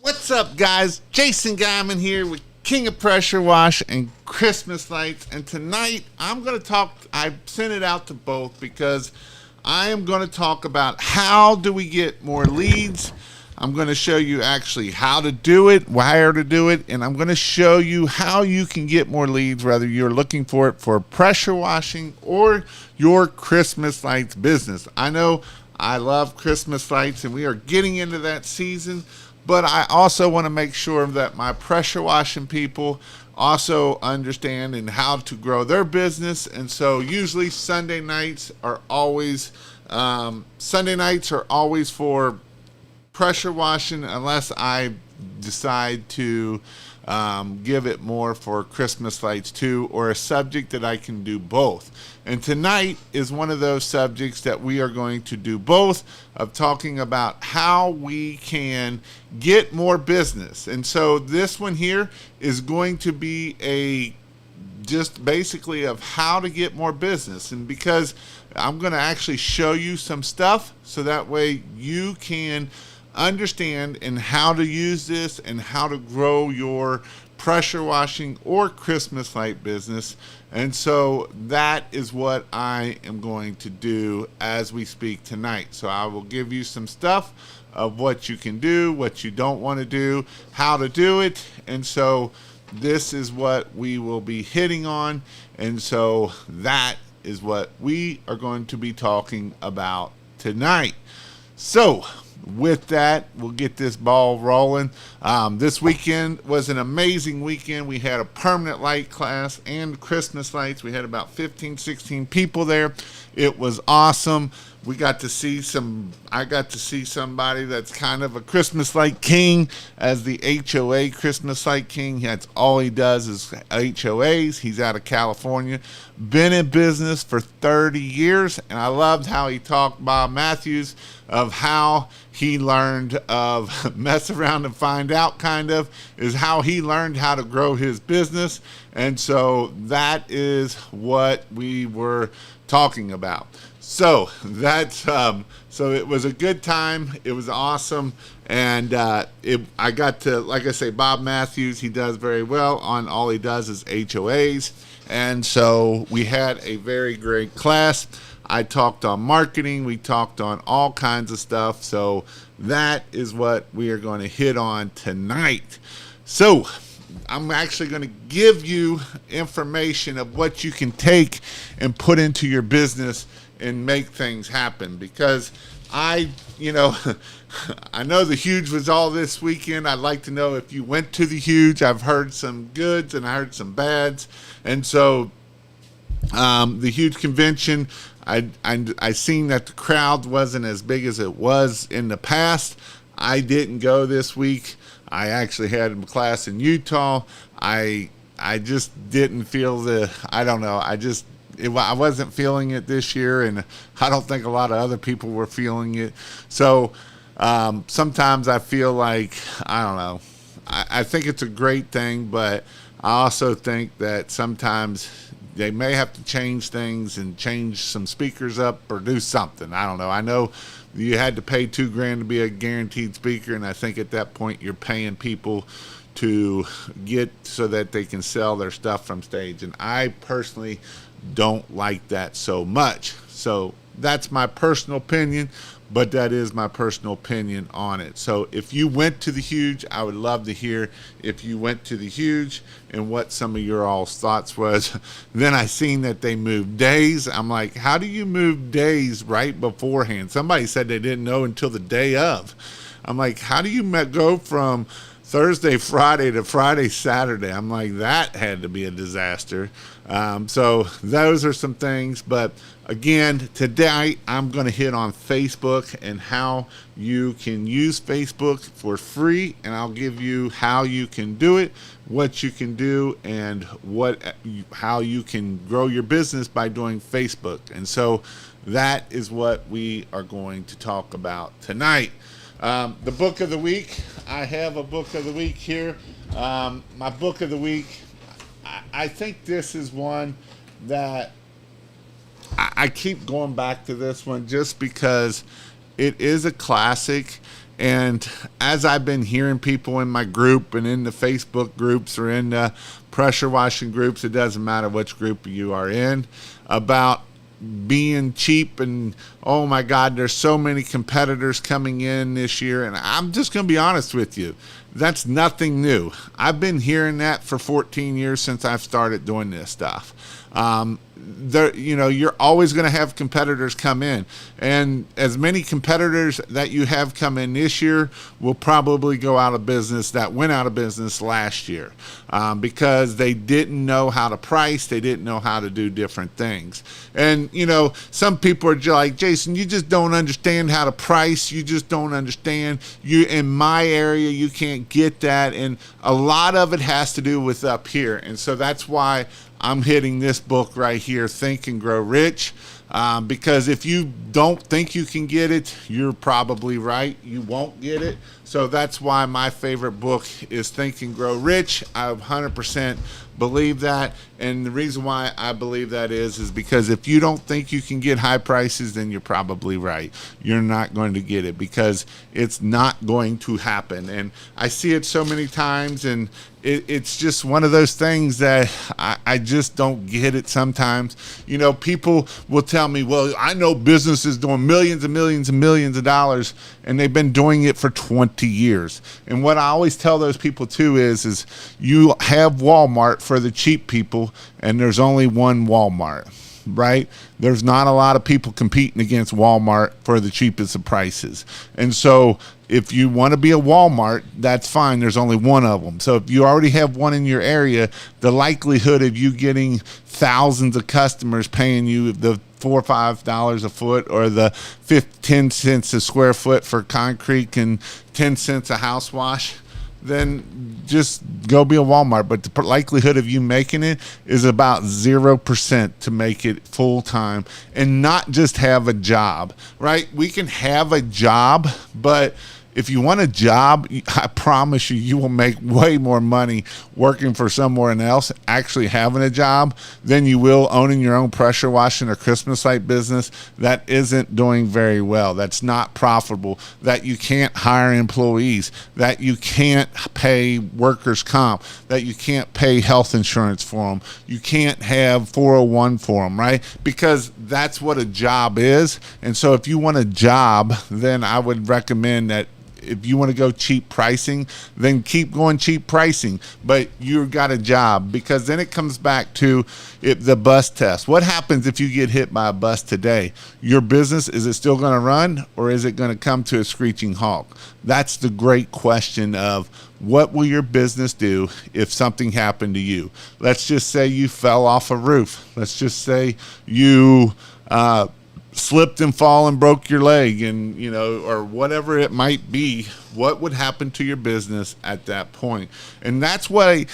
What's up, guys? Jason Guyman here with King of Pressure Wash and Christmas Lights. And tonight I'm going to talk, I sent it out to both because I am going to talk about how do we get more leads. I'm going to show you actually how to do it, where to do it, and I'm going to show you how you can get more leads, whether you're looking for it for pressure washing or your Christmas lights business. I know I love Christmas lights and we are getting into that season, but I also want to make sure that my pressure washing people also understand and how to grow their business. And so usually Sunday nights are always for pressure washing, unless I decide to give it more for Christmas lights too, or a subject that I can do both. And tonight is one of those subjects that we are going to do both, of talking about how we can get more business. And so this one here is going to be a just basically of how to get more business. And because I'm going to actually show you some stuff so that way you can understand and how to use this and how to grow your pressure washing or Christmas light business. And so that is what I am going to do as we speak tonight. So I will give you some stuff of what you can do, what you don't want to do, how to do it. And so this is what we will be hitting on. And so that is what we are going to be talking about tonight. So with that, we'll get this ball rolling. This weekend was an amazing weekend. We had a permanent light class and Christmas lights. We had about 15, 16 people there. It was awesome. We got to see I got to see somebody that's kind of a Christmas light king as the HOA Christmas light king. That's all he does is HOAs. He's out of California, been in business for 30 years. And I loved how he talked, Bob Matthews, of how he learned of mess around and find out, kind of, is how he learned how to grow his business. And so that is what we were talking about. So that's so it was a good time. It was awesome, and I got to, like I say, Bob Matthews. He does very well on all he does is HOAs, and so we had a very great class. I talked on marketing. We talked on all kinds of stuff. So that is what we are going to hit on tonight. So I'm actually going to give you information of what you can take and put into your business and make things happen, because I know the Huge was all this weekend. I'd like to know if you went to the Huge. I've heard some goods and I heard some bads. And so the Huge convention, I seen that the crowd wasn't as big as it was in the past. I didn't go this week. I actually had a class in Utah. I just didn't feel I wasn't feeling it this year, and I don't think a lot of other people were feeling it. So sometimes I feel like, I don't know, I think it's a great thing, but I also think that sometimes they may have to change things and change some speakers up or do something. I don't know. I know you had to pay $2,000 to be a guaranteed speaker, and I think at that point you're paying people to get so that they can sell their stuff from stage. And I personally don't like that so much. So that's my personal opinion, but that is my personal opinion on it. So if you went to the Huge, I would love to hear if you went to the Huge and what some of your all's thoughts was. Then I seen that they moved days. I'm like, how do you move days right beforehand? Somebody said they didn't know until the day of. I'm like, how do you go from Thursday, Friday to Friday, Saturday? I'm like, that had to be a disaster. So those are some things. But again, today I'm going to hit on Facebook and how you can use Facebook for free. And I'll give you how you can do it, what you can do, and how you can grow your business by doing Facebook. And so that is what we are going to talk about tonight. The book of the week. I have a book of the week here. My book of the week, I think this is one that I keep going back to this one just because it is a classic And as I've been hearing people in my group and in the Facebook groups or in the pressure washing groups, it doesn't matter which group you are in, about being cheap and, oh my God, there's so many competitors coming in this year. And I'm just going to be honest with you. That's nothing new. I've been hearing that for 14 years since I've started doing this stuff. You're always going to have competitors come in, and as many competitors that you have come in this year will probably go out of business that went out of business last year, because they didn't know how to price, they didn't know how to do different things. And some people are just like, Jason, you just don't understand how to price, you just don't understand, you in my area you can't get that. And a lot of it has to do with up here, and so that's why I'm hitting this book right here, Think and Grow Rich, because if you don't think you can get it, you're probably right. You won't get it. So that's why my favorite book is Think and Grow Rich. I 100% believe that. And the reason why I believe that is because if you don't think you can get high prices, then you're probably right. You're not going to get it because it's not going to happen. And I see it so many times, and it's just one of those things that I just don't get it sometimes. People will tell me, well, I know businesses doing millions and millions and millions of dollars, and they've been doing it for 20 years. And what I always tell those people too is you have Walmart for the cheap people, and there's only one Walmart, right? There's not a lot of people competing against Walmart for the cheapest of prices. And so if you want to be a Walmart, that's fine. There's only one of them. So if you already have one in your area, the likelihood of you getting thousands of customers paying you the $4 or $5 a foot, or the 10 cents a square foot for concrete and 10 cents a house wash, then just go be a Walmart. But the likelihood of you making it is about 0% to make it full time and not just have a job, right? We can have a job, but if you want a job, I promise you will make way more money working for someone else, actually having a job, than you will owning your own pressure washing or Christmas light business that isn't doing very well, that's not profitable, that you can't hire employees, that you can't pay workers' comp, that you can't pay health insurance for them, you can't have 401 for them, right? Because that's what a job is. And so if you want a job, then I would recommend that if you want to go cheap pricing, then keep going cheap pricing, but you've got a job, because then it comes back to the bus test. What happens if you get hit by a bus today? Your business, is it still going to run, or is it going to come to a screeching halt? That's the great question of what will your business do if something happened to you? Let's just say you fell off a roof. Let's just say you slipped and fall and broke your leg, and or whatever it might be. What would happen to your business at that point? And that's what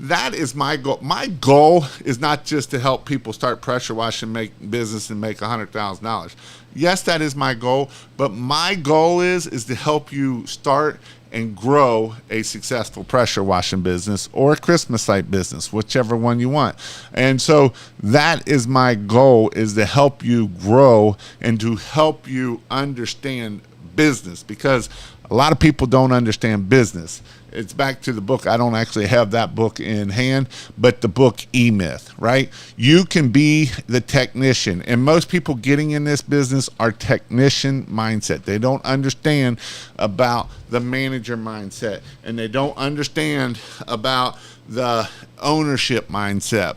that is my goal. My goal is not just to help people start pressure washing, make business, and make $100,000. Yes, that is my goal, but my goal is to help you start and grow a successful pressure washing business or a Christmas light business, whichever one you want. And so that is my goal, is to help you grow and to help you understand business, because a lot of people don't understand business. It's back to the book. I don't actually have that book in hand, but the book E-Myth, right? You can be the technician, and most people getting in this business are technician mindset. They don't understand about the manager mindset, and they don't understand about the ownership mindset,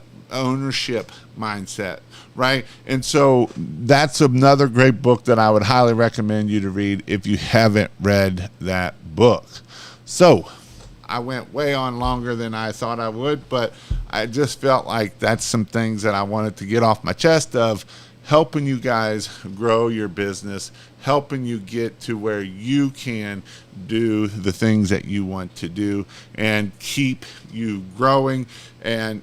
right? And so that's another great book that I would highly recommend you to read if you haven't read that book. So I went way on longer than I thought I would, but I just felt like that's some things that I wanted to get off my chest of helping you guys grow your business, helping you get to where you can do the things that you want to do and keep you growing. And,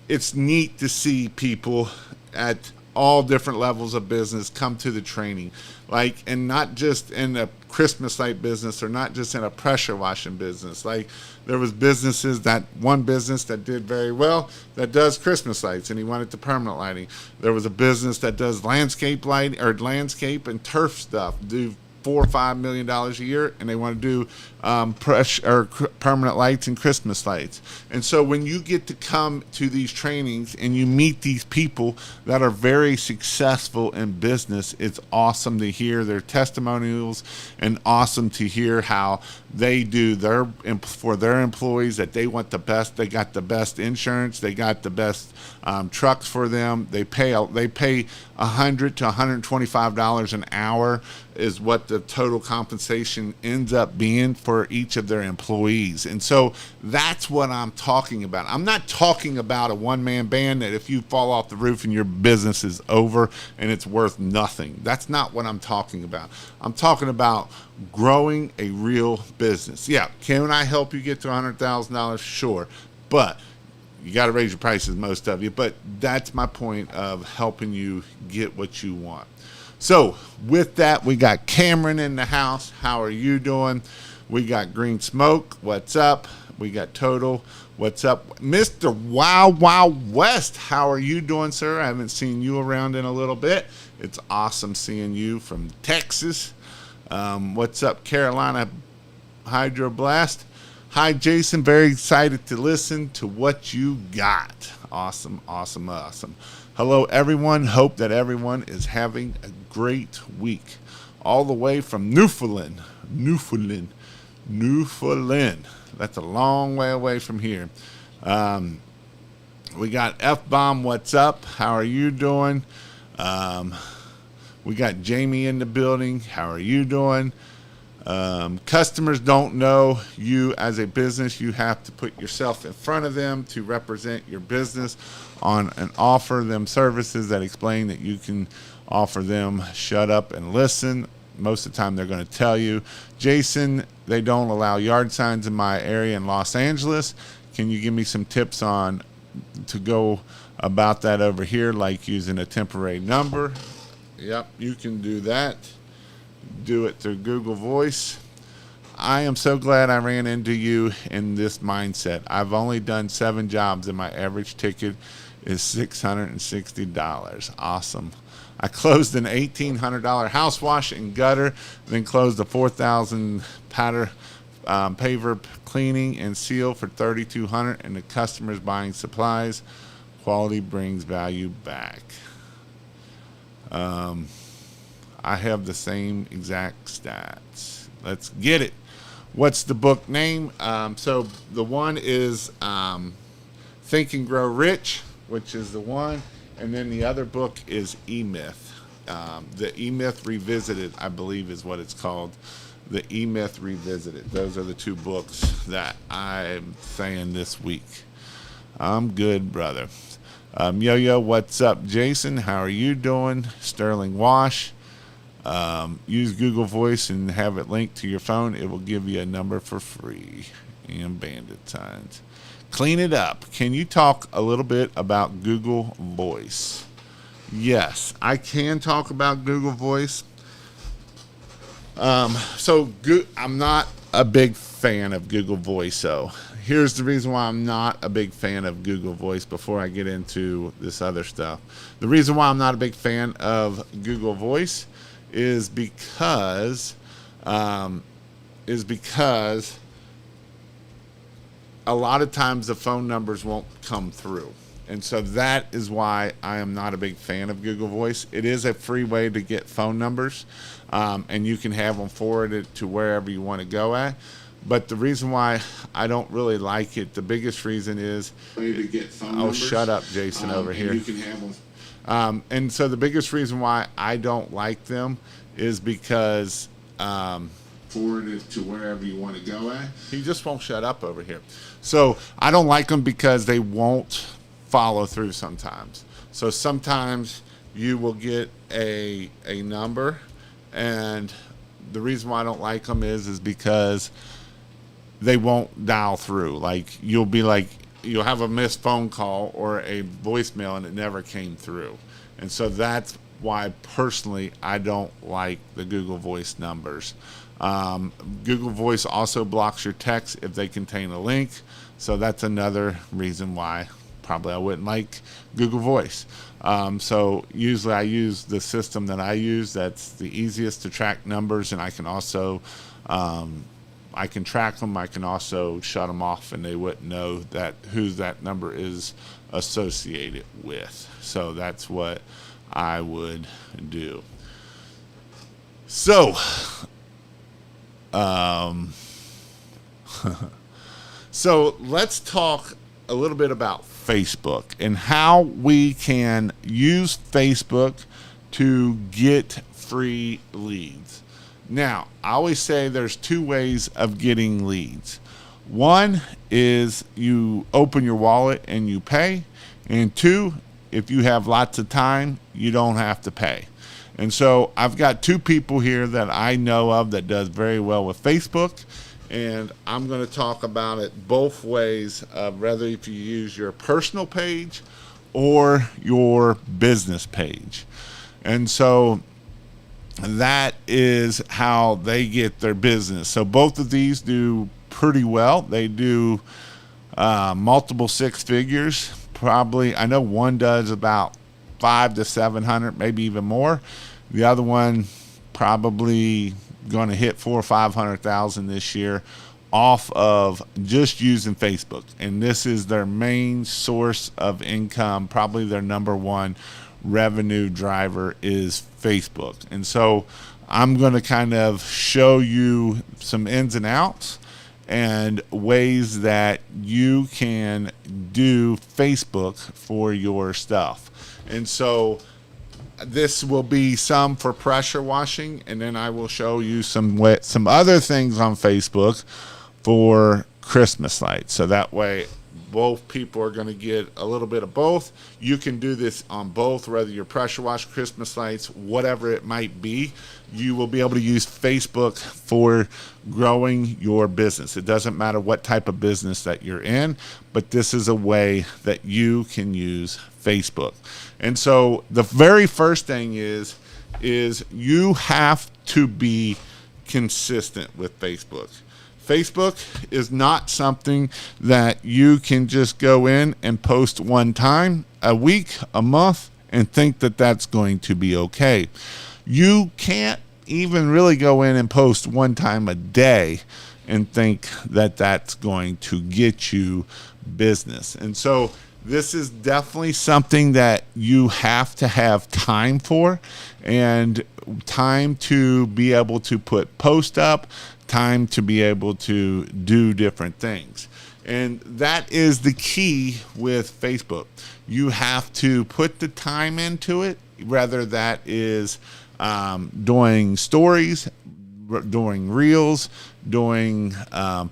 it's neat to see people at all different levels of business come to the training, and not just in a Christmas light business, or not just in a pressure washing business. Like, there was one business that did very well that does Christmas lights, and he went into permanent lighting. There was a business that does landscape and turf stuff, do $4 or $5 million a year, and they want to do permanent lights and Christmas lights. And so when you get to come to these trainings and you meet these people that are very successful in business, it's awesome to hear their testimonials and awesome to hear how they do for their employees, that they want the best. They got the best insurance. They got the best trucks for them. They pay $100 to $125 an hour is what the total compensation ends up being for each of their employees. And so that's what I'm talking about. I'm not talking about a one-man band that if you fall off the roof and your business is over and it's worth nothing. That's not what I'm talking about. I'm talking about growing a real business. Yeah, can I help you get to $100,000? Sure. But you got to raise your prices, most of you. But that's my point of helping you get what you want. So with that, we got Cameron in the house. How are you doing? We got Green Smoke. What's up? We got Total. What's up? Mr. Wild Wild West. How are you doing, sir? I haven't seen you around in a little bit. It's awesome seeing you from Texas. What's up, Carolina Hydroblast? Hi, Jason. Very excited to listen to what you got. Awesome, awesome, awesome. Hello, everyone. Hope that everyone is having a great week. All the way from Newfoundland. That's a long way away from here. We got F-Bomb. What's up? How are you doing? We got Jamie in the building. How are you doing? Customers don't know you as a business. You have to put yourself in front of them to represent your business on and offer them services that explain that you can offer them. Shut up and listen. Most of the time they're going to tell you, Jason, they don't allow yard signs in my area in Los Angeles. Can you give me some tips on to go about that over here, like using a temporary number? Yep, you can do that. Do it through Google Voice. I am so glad I ran into you in this mindset. I've only done 7 jobs and my average ticket is $660. Awesome. I closed an $1,800 house wash and gutter, then closed a $4,000 paver cleaning and seal for $3,200, and the customer's buying supplies. Quality brings value back. I have the same exact stats. Let's get it. What's the book name? So the one is Think and Grow Rich, which is the one. And then the other book is E-Myth. The E-Myth Revisited, I believe is what it's called. The E-Myth Revisited. Those are the 2 books that I'm saying this week. I'm good, brother. Yo-Yo, what's up, Jason? How are you doing? Sterling Wash. Use Google Voice and have it linked to your phone. It will give you a number for free. And bandit signs. Clean it up. Can you talk a little bit about Google Voice? Yes, I can talk about Google Voice. I'm not a big fan of Google Voice, so here's the reason why I'm not a big fan of Google Voice before I get into this other stuff. The reason why I'm not a big fan of Google Voice is because a lot of times the phone numbers won't come through. And so that is why I am not a big fan of Google Voice. It is a free way to get phone numbers, and you can have them forwarded to wherever you want to go at. But the reason why I don't really like it, the biggest reason is to get phone numbers. Shut up, Jason, over here. You can have them. And so the biggest reason why I don't like them is because forwarded to wherever you want to go at. He just won't shut up over here. So I don't like them because they won't follow through sometimes. So sometimes you will get a number, and the reason why I don't like them is because they won't dial through. Like you'll have a missed phone call or a voicemail and it never came through. And so that's why personally I don't like the Google Voice numbers. Google Voice also blocks your text if they contain a link. So that's another reason why probably I wouldn't like Google Voice. So usually I use the system that I use. That's the easiest to track numbers, and I can also I can track them. I can also shut them off, and they wouldn't know that who that number is associated with. So that's what I would do. So, so let's talk a little bit about Facebook and how we can use Facebook to get free leads. Now, I always say there's two ways of getting leads. One is you open your wallet and you pay. And two, if you have lots of time, you don't have to pay. And so I've got two people here that I know of that does very well with Facebook. And I'm going to talk about it both ways, whether if you use your personal page or your business page. And so that is how they get their business. So both of these do pretty well. They do multiple six figures. Probably, I know one does about 500 to 700, maybe even more. The other one probably going to hit 400,000 or 500,000 this year off of just using Facebook. And this is their main source of income. Probably their number one revenue driver is Facebook. And so I'm going to kind of show you some ins and outs and ways that you can do Facebook for your stuff. And so this will be some for pressure washing, and then I will show you some other things on Facebook for Christmas lights. So that way both people are going to get a little bit of both. You can do this on both, whether you're pressure wash, Christmas lights, whatever it might be. You will be able to use Facebook for growing your business. It doesn't matter what type of business that you're in, but this is a way that you can use Facebook. And so the very first thing is you have to be consistent with Facebook. Facebook is not something that you can just go in and post one time a week, a month, and think that that's going to be okay. You can't even really go in and post one time a day and think that that's going to get you business. And so this is definitely something that you have to have time for, and time to be able to put post up, time to be able to do different things. And that is the key with Facebook. You have to put the time into it, whether that is doing stories, doing reels, doing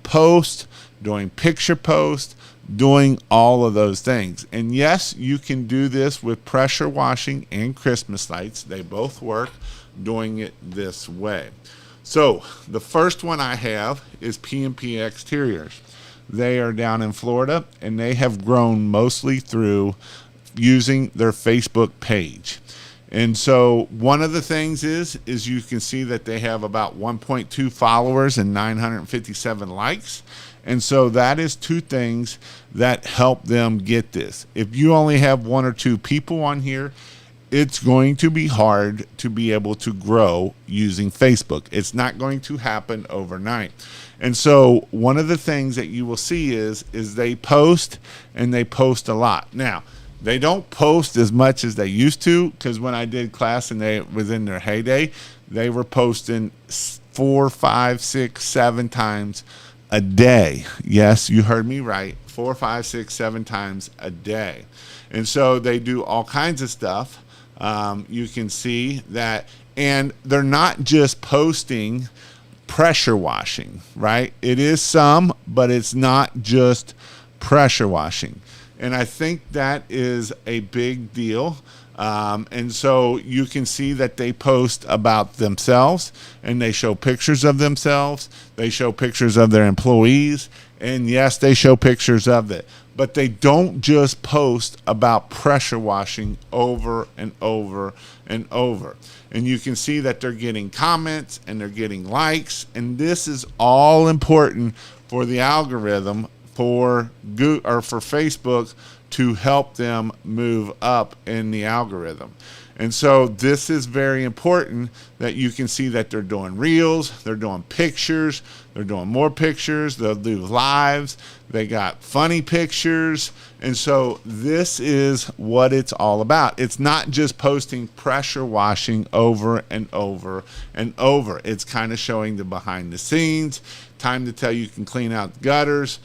posts, doing picture posts, doing all of those things. And yes, you can do this with pressure washing and Christmas lights. They both work doing it this way. So the first one I have is P&P Exteriors. They are down in Florida, and they have grown mostly through using their Facebook page. And so one of the things is you can see that they have about 1.2 followers and 957 likes. And so that is two things that help them get this. If you only have one or two people on here, it's going to be hard to be able to grow using Facebook. It's not going to happen overnight. And so one of the things that you will see is they post, and they post a lot. Now, they don't post as much as they used to, because when I did class and they was in their heyday, they were posting 4, 5, 6, 7 times a day. Yes, you heard me right. 4, 5, 6, 7 times a day. And so they do all kinds of stuff. You can see that, and they're not just posting pressure washing, right? It is some, but it's not just pressure washing. And I think that is a big deal. And so you can see that they post about themselves, and they show pictures of themselves. They show pictures of their employees. And yes, they show pictures of it. But they don't just post about pressure washing over and over and over. And you can see that they're getting comments and they're getting likes. And this is all important for the algorithm for Google or for Facebook to help them move up in the algorithm. And so this is very important that you can see that they're doing reels, they're doing pictures, they're doing more pictures, they'll do lives, they got funny pictures. And so this is what it's all about. It's not just posting pressure washing over and over and over. It's kind of showing the behind the scenes, time to tell you can clean out gutters,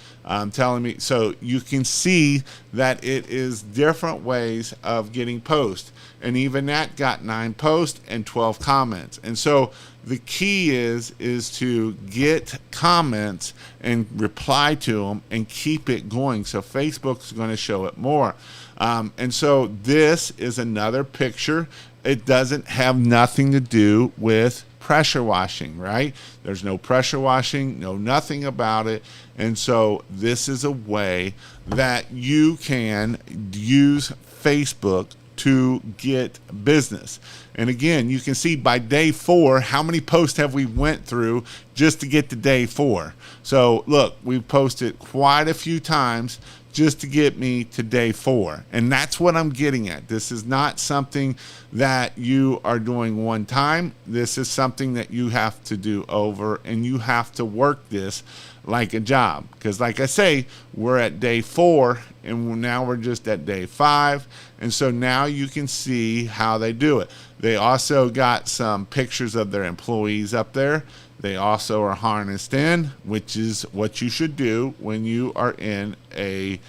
telling me, so you can see that it is different ways of getting posts. And even that got 9 posts and 12 comments. And so the key is to get comments and reply to them and keep it going. So Facebook's going to show it more. And so this is another picture. It doesn't have nothing to do with pressure washing, right? There's no pressure washing, no nothing about it. And so this is a way that you can use Facebook to get business. And again, you can see by day 4, how many posts have we went through just to get to day 4. So look, we've posted quite a few times just to get me to day 4. And that's what I'm getting at. This is not something that you are doing one time. This is something that you have to do over, and you have to work this like a job. Because like I say, we're at day 4 and now we're just at day 5. And so now you can see how they do it. They also got some pictures of their employees up there. They also are harnessed in, which is what you should do when you are in a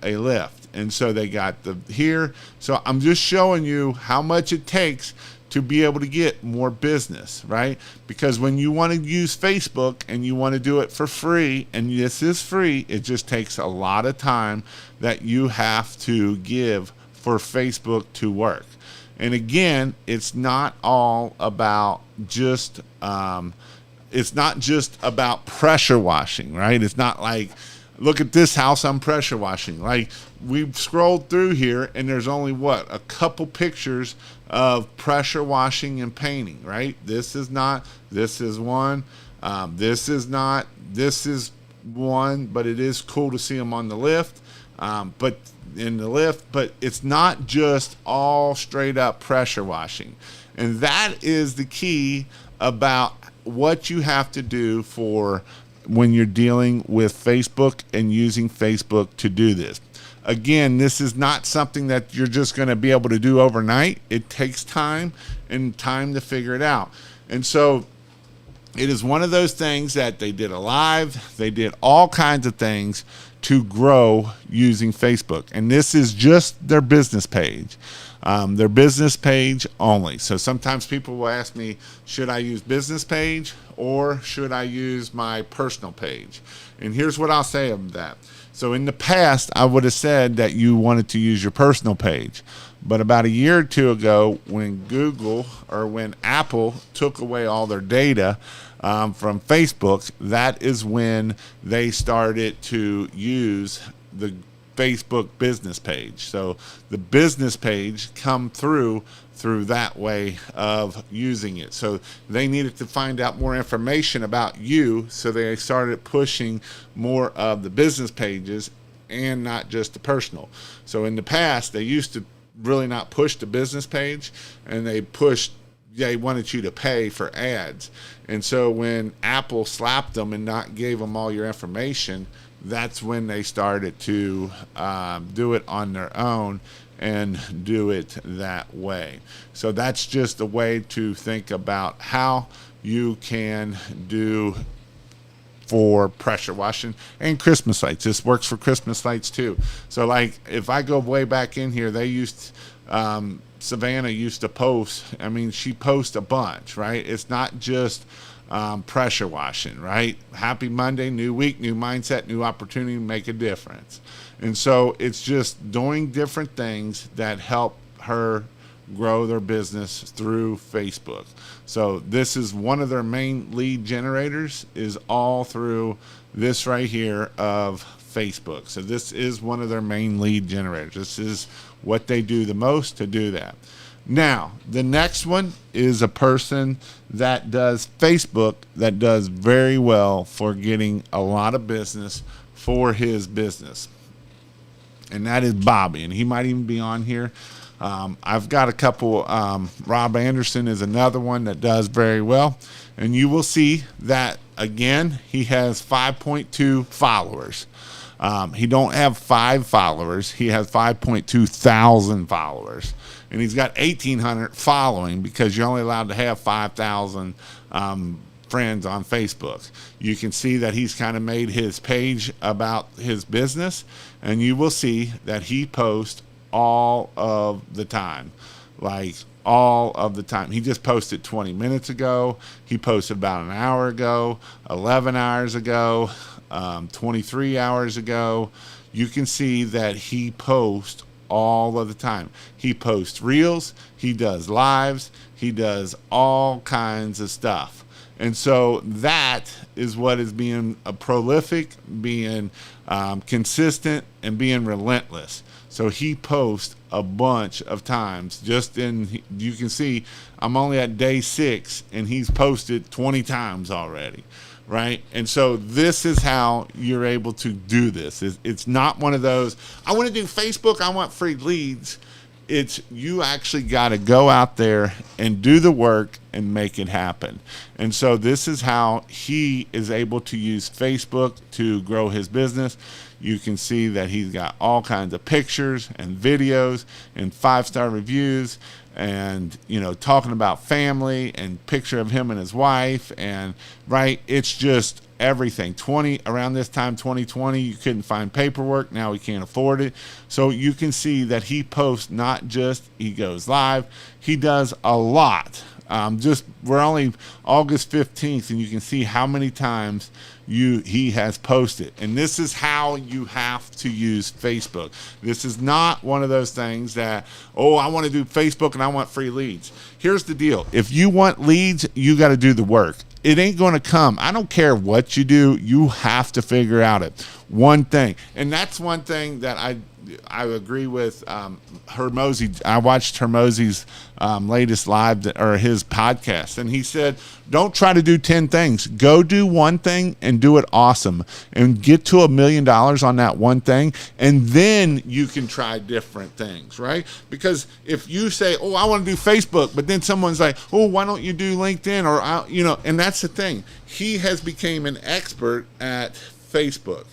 lift. And so they got the here. So I'm just showing you how much it takes to be able to get more business, right? Because when you want to use Facebook and you want to do it for free, and this is free, it just takes a lot of time that you have to give for Facebook to work. And again, it's not all about just it's not just about pressure washing, right? It's not like, look at this house, I'm pressure washing. Like, we've scrolled through here and there's only a couple pictures of pressure washing and painting, right? This is not, this is one, this is not, this is one, but it is cool to see them on the lift. But it's not just all straight up pressure washing. And that is the key about what you have to do for when you're dealing with Facebook and using Facebook to do this. Again, this is not something that you're just going to be able to do overnight. It takes time and time to figure it out. And so it is one of those things that they did a live, they did all kinds of things to grow using Facebook. And this is just their business page. Their business page only. So sometimes people will ask me, should I use business page or should I use my personal page? And here's what I'll say of that. So in the past, I would have said that you wanted to use your personal page. But about a year or two ago, when Google or when Apple took away all their data from Facebook, that is when they started to use the Facebook business page. So the business page come through that way of using it. So they needed to find out more information about you, so they started pushing more of the business pages and not just the personal. So in the past, they used to really not push the business page, and they wanted you to pay for ads. And so when Apple slapped them and not gave them all your information, that's when they started to do it on their own and do it that way. So that's just a way to think about how you can do for pressure washing and Christmas lights. This works for Christmas lights too. So like if I go way back in here, they used Savannah used to post. I mean, she posts a bunch, right? It's not just pressure washing, right? Happy Monday, new week, new mindset, new opportunity to make a difference. And so it's just doing different things that help her grow their business through Facebook. So this is one of their main lead generators, is all through this right here of Facebook. So this is one of their main lead generators. This is what they do the most to do that. Now, the next one is a person that does Facebook that does very well for getting a lot of business for his business. And that is Bobby. And he might even be on here. I've got a couple. Rob Anderson is another one that does very well. And you will see that, again, he has 5.2 followers. He don't have 5 followers. He has 5.2 thousand followers. And he's got 1,800 following because you're only allowed to have 5,000 friends on Facebook. You can see that he's kind of made his page about his business, and you will see that he posts all of the time. Like, all of the time. He just posted 20 minutes ago. He posted about an hour ago, 11 hours ago, 23 hours ago. You can see that he posts all of the time. He posts reels, he does lives, he does all kinds of stuff. And so that is what is being prolific, being consistent, and being relentless. So he posts a bunch of times. You can see I'm only at day 6 and he's posted 20 times already. Right? And so this is how you're able to do this. It's not one of those, I want to do Facebook, I want free leads. It's you actually got to go out there and do the work and make it happen. And so this is how he is able to use Facebook to grow his business. You can see that he's got all kinds of pictures and videos and 5-star reviews, and talking about family and picture of him and his wife, and right, it's just everything. Around this time 2020, you couldn't find paperwork. Now he can't afford it. So you can see that he posts, not just he goes live, he does a lot. We're only August 15th, and you can see how many times he has posted. And this is how you have to use Facebook. This is not one of those things that, I want to do Facebook and I want free leads. Here's the deal. If you want leads, you got to do the work. It ain't going to come. I don't care what you do. You have to figure out one thing. And that's one thing that I agree with Hermosi. I watched Hermosi's latest live or his podcast, and he said, don't try to do 10 things. Go do one thing and do it awesome and get to $1 million on that one thing, and then you can try different things, right? Because if you say, I want to do Facebook, but then someone's like, why don't you do LinkedIn? Or, and that's the thing. He has become an expert at Facebook.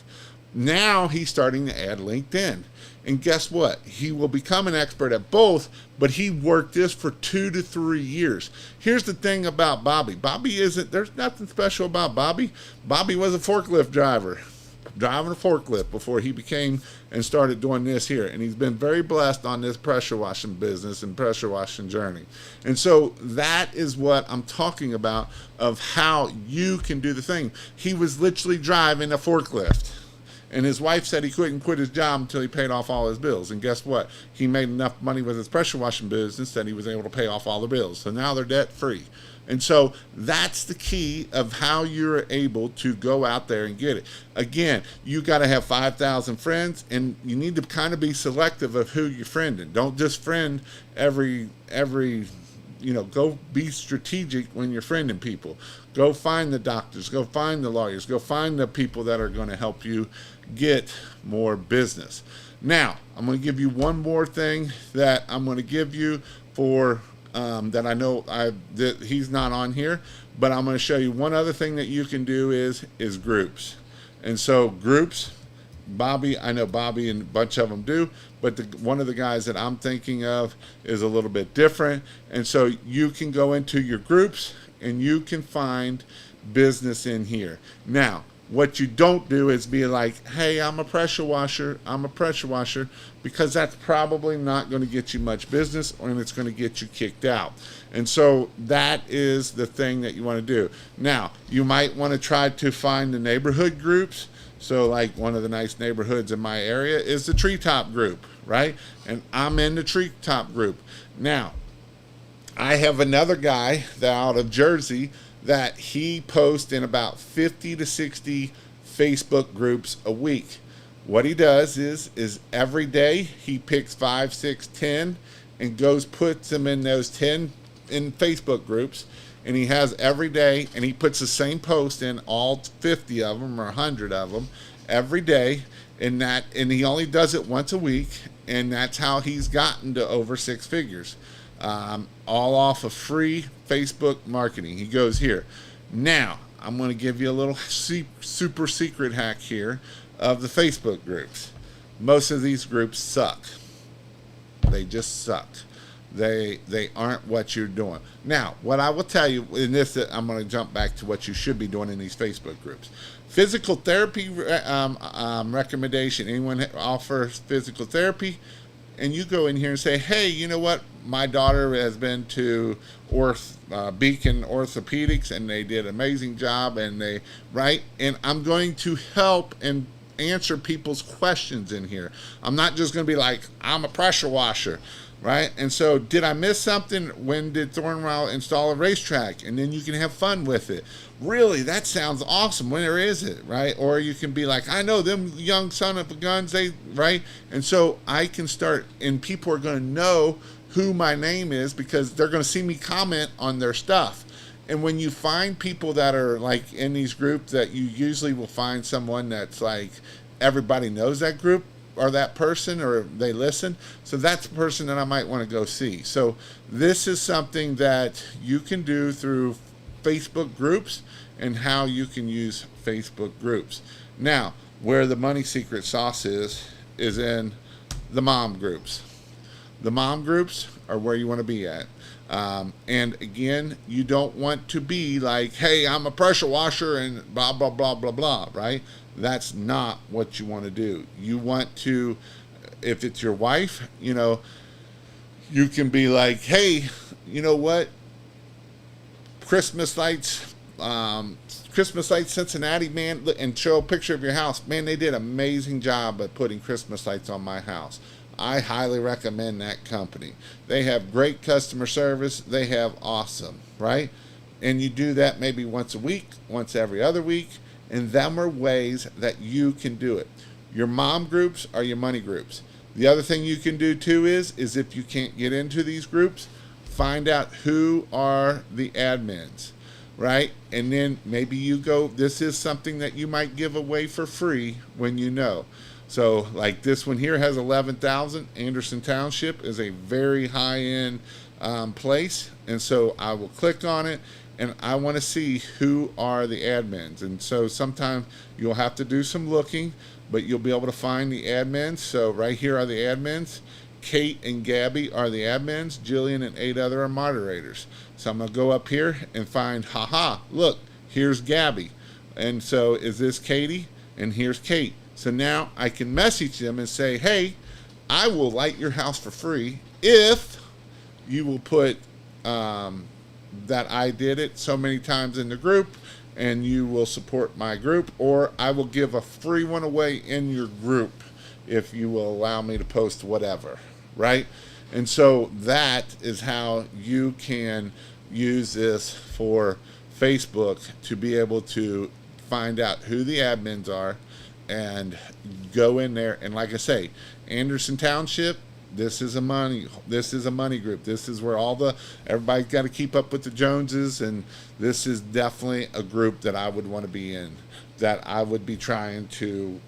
Now he's starting to add LinkedIn. And guess what? He will become an expert at both, but he worked this for 2 to 3 years. Here's the thing about Bobby. There's nothing special about Bobby. Bobby was a forklift driver, driving a forklift before he became and started doing this here. And he's been very blessed on this pressure washing business and pressure washing journey. And so that is what I'm talking about, of how you can do the thing. He was literally driving a forklift. And his wife said he couldn't quit his job until he paid off all his bills. And guess what? He made enough money with his pressure washing business that he was able to pay off all the bills. So now they're debt free. And so that's the key of how you're able to go out there and get it. Again, you got to have 5,000 friends, and you need to kind of be selective of who you're friending. Don't just friend every go be strategic when you're friending people. Go find the doctors, go find the lawyers, go find the people that are going to help you get more business. Now, I'm going to give you one more thing that I'm going to give you for that I know that he's not on here, but I'm going to show you one other thing that you can do is groups. And so groups, I know Bobby and a bunch of them do, but one of the guys that I'm thinking of is a little bit different. And so you can go into your groups and you can find business in here. Now, what you don't do is be like, hey, I'm a pressure washer, because that's probably not going to get you much business, and it's going to get you kicked out. And so that is the thing that you want to do. Now, you might want to try to find the neighborhood groups. So like one of the nice neighborhoods in my area is the Treetop group, right? And I'm in the Treetop group. Now, I have another guy that out of Jersey that he posts in about 50 to 60 Facebook groups a week. What he does is every day he picks 5, 6, 10, and goes puts them in those 10 in Facebook groups, and he has every day, and he puts the same post in all 50 of them or 100 of them every day, and he only does it once a week, and that's how he's gotten to over 6 figures, all off of free Facebook marketing. He goes here. Now, I'm going to give you a little super secret hack here of the Facebook groups. Most of these groups suck. They just suck. They aren't what you're doing. Now, what I will tell you in this, I'm going to jump back to what you should be doing in these Facebook groups. Physical therapy recommendation. Anyone offers physical therapy? And you go in here and say, hey, you know what? My daughter has been to Beacon Orthopedics, and they did an amazing job, and and I'm going to help and answer people's questions in here. I'm not just going to be like, I'm a pressure washer, right? And so, did I miss something? When did Thornwell install a racetrack? And then you can have fun with it. Really, that sounds awesome. Where is it, right? Or you can be like, I know them young son of a guns, right? And so I can start, and people are going to know who my name is because they're going to see me comment on their stuff. And when you find people that are like in these groups, that you usually will find someone that's like everybody knows that group or that person, or they listen. So that's the person that I might want to go see. So this is something that you can do through Facebook groups and how you can use Facebook groups. Now, where the money secret sauce is in the mom groups. The mom groups are where you want to be at. And again, you don't want to be like, hey, I'm a pressure washer and blah, blah, blah, blah, blah, right? That's not what you want to do. You want to, if it's your wife, you can be like, hey, you know what? Christmas lights Cincinnati, man, and show a picture of your house. Man, they did an amazing job at putting Christmas lights on my house. I highly recommend that company. They have great customer service. They have awesome, right? And you do that maybe once a week, once every other week, and them are ways that you can do it. Your mom groups are your money groups. The other thing you can do too is if you can't get into these groups, find out who are the admins, right? And then maybe you go, this is something that you might give away for free when you know. So like this one here has 11,000. Anderson Township is a very high-end place. And so I will click on it, and I want to see who are the admins. And so sometimes you'll have to do some looking, but you'll be able to find the admins. So right here are the admins. Kate and Gabby are the admins. Jillian and 8 other are moderators. So I'm going to go up here and find, look, here's Gabby. And so is this Katie? And here's Kate. So now I can message them and say, hey, I will light your house for free if you will put that I did it so many times in the group, and you will support my group, or I will give a free one away in your group if you will allow me to post whatever, right? And so that is how you can use this for Facebook to be able to find out who the admins are and go in there. And like I say, Anderson Township, this is a money group. This is where everybody's got to keep up with the Joneses, and this is definitely a group that I would want to be in, that I would be trying to,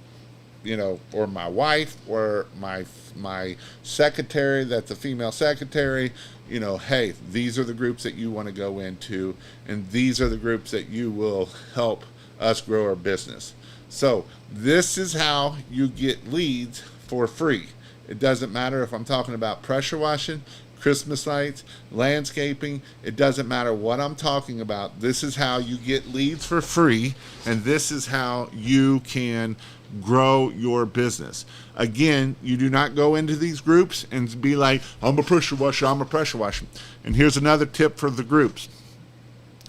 or my wife or my secretary, that's a female secretary, hey, these are the groups that you want to go into, and these are the groups that you will help us grow our business. So this is how you get leads for free. It doesn't matter if I'm talking about pressure washing, Christmas lights, landscaping. It doesn't matter what I'm talking about. This is how you get leads for free, and this is how you can grow your business. Again, you do not go into these groups and be like, I'm a pressure washer. And here's another tip for the groups.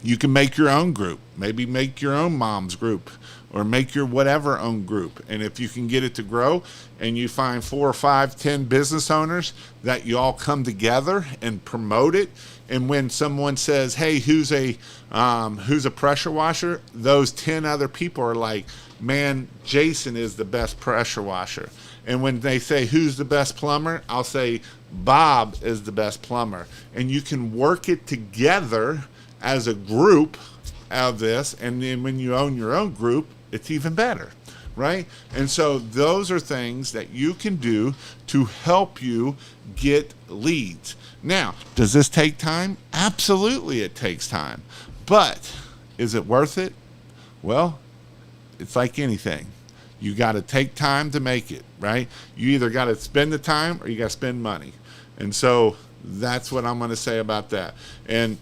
You can make your own group. Maybe make your own mom's group, or make your whatever own group. And if you can get it to grow, and you find 4 or 5, 10 business owners that you all come together and promote it. And when someone says, hey, who's a pressure washer? Those 10 other people are like, man, Jason is the best pressure washer. And when they say, who's the best plumber? I'll say, Bob is the best plumber. And you can work it together as a group of this. And then when you own your own group, it's even better, right? And so those are things that you can do to help you get leads. Now, does this take time? Absolutely, it takes time. But is it worth it? Well, it's like anything. You got to take time to make it, right? You either got to spend the time or you got to spend money. And so that's what I'm going to say about that. And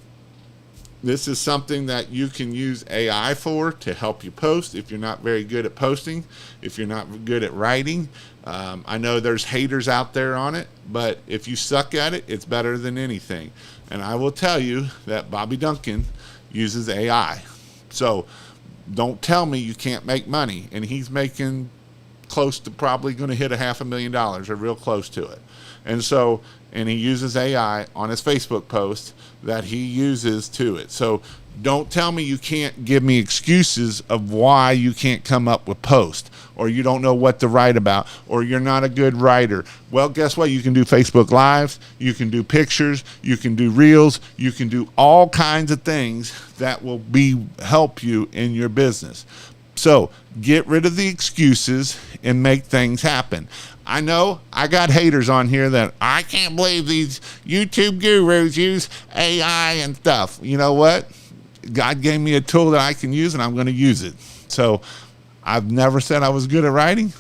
this is something that you can use AI for to help you post if you're not very good at posting, if you're not good at writing. I know there's haters out there on it, but if you suck at it, it's better than anything. And I will tell you that Bobby Duncan uses AI. So don't tell me you can't make money. And he's making close to probably going to hit $500,000 or real close to it. And so, and he uses AI on his Facebook post that he uses to it. So don't tell me you can't give me excuses of why you can't come up with posts, or you don't know what to write about, or you're not a good writer. Well, guess what? You can do Facebook Lives, you can do pictures, you can do reels, you can do all kinds of things that will help you in your business. So get rid of the excuses and make things happen. I know I got haters on here that I can't believe these YouTube gurus use AI and stuff. You know what? God gave me a tool that I can use, and I'm going to use it. So I've never said I was good at writing,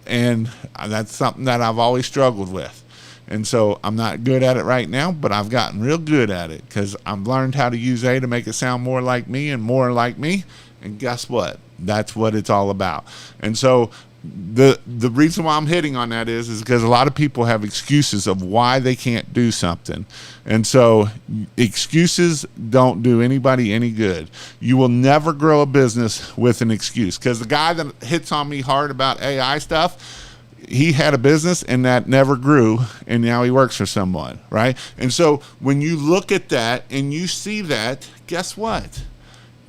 and that's something that I've always struggled with. And so I'm not good at it right now, but I've gotten real good at it because I've learned how to use AI to make it sound more like me and more like me. And guess what? That's what it's all about. And so the reason why I'm hitting on that is because a lot of people have excuses of why they can't do something. And so excuses don't do anybody any good. You will never grow a business with an excuse, because the guy that hits on me hard about AI stuff, he had a business and that never grew, and now he works for someone, right? And so when you look at that and you see that, guess what?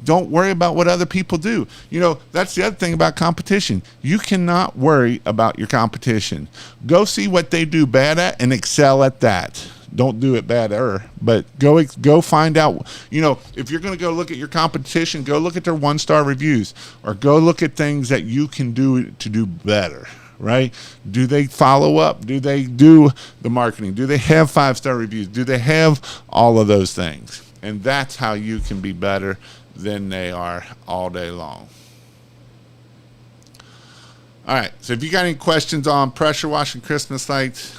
Don't worry about what other people do. You know, that's the other thing about competition. You cannot worry about your competition. Go see what they do bad at and excel at that. Don't do it better, but go find out. You know, if you're going to go look at your competition, go look at their 1-star reviews, or go look at things that you can do to do better, right? Do they follow up? Do they do the marketing? Do they have 5-star reviews? Do they have all of those things? And that's how you can be better than they are all day long. All right, so if you got any questions on pressure washing Christmas lights,